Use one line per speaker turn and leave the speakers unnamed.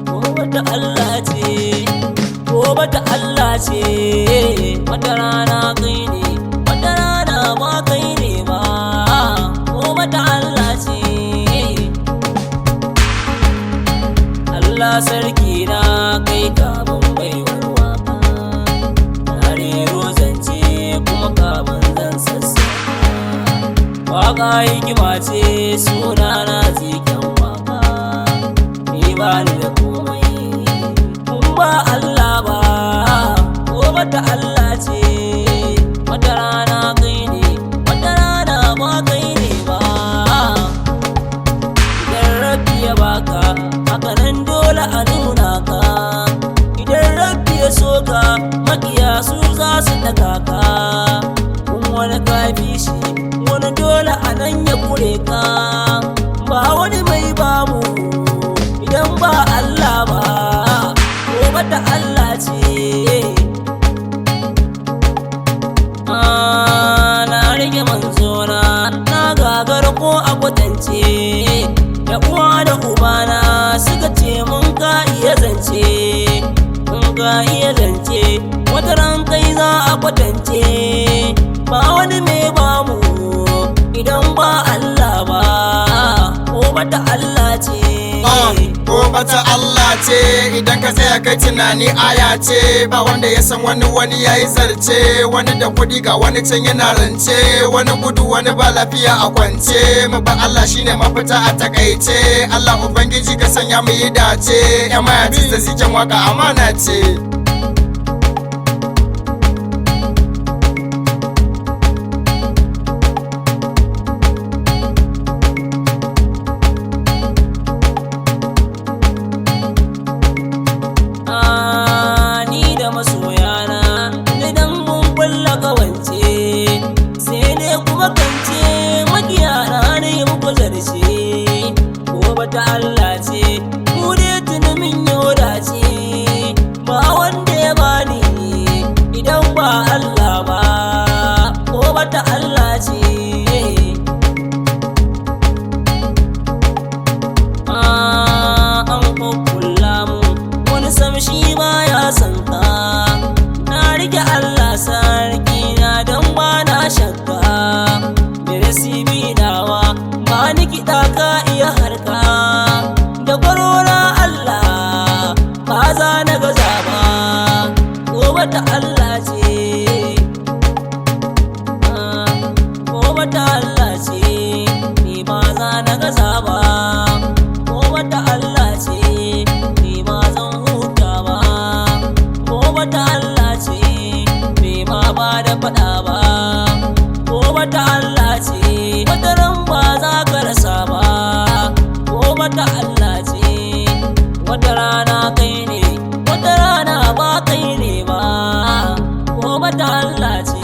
Gobe ta Allah ce, gobe ta Allah ce, wata rana kai ne, wata rana ba kai ne ba, gobe ta Allah ce. Allah sarki na kai kaban baiwar waka, na rero zance kuma kaban zan sassa. Waka hikima ce suna na ziken waka, ni ba ni da komai kun ba Allah ba, gobe ta Allah ce, wata rana kai ne, wata rana ba kai ne ba. Idan Rabbi ya baka haka nan dole a nuna ka, idan Rabbi ya soka makiya su za su daga ka. Kun wani kafi shi wani dole a nan ya kure ka, ba wani mai bamu idan ba Allah ba, gobe ta Allah ce. Na rage manzona na gagar ko a kwatance, da uwa da ubana suka ce mun ka iya zance, mun ka iya zance, wata ran kai za a kwatance, ba wani mai bamu idan ba Allah ba, gobe ta Allah ce.
Gobe ta Allah ce, idan ka tsaya kai tunani aya ce, ba wanda ya san wani ya yi zarce, wani da kuɗi ga wani can yana rance, wani gudu wani ba lafiya a kwance, mu ba Allah shine mafita a takaice. Allah Ubangiji ka sanya mu yi dace, yan mayaci da ziken waka amana ce.
Gobe ta Allah ce, mu dai tuni min yau dace, ba wanda ya bani idan ba Allah ba, gobe ta Allah ce. An kukkulla mu wani sam shi ba ya san ka, na rike Allah sarki na don ba na shakka, da rasibi dawa ba ni kiɗa ka iya harka, da kwarora Allah ba za na gaza ba, gobe ta Allah ce. Gobe ta Allah ce, ni ba za na gaza ba, gobe ta Allah ce, ni ba zan huta ba, gobe ta Allah ce, ni ma ba da faɗa ba, gobe ta Allah ce, wata ran ba za ka rasa ba, gobe ta Allah ce, wata rana kai ne, wata rana ba kai ne ba, gobe ta Allah ce.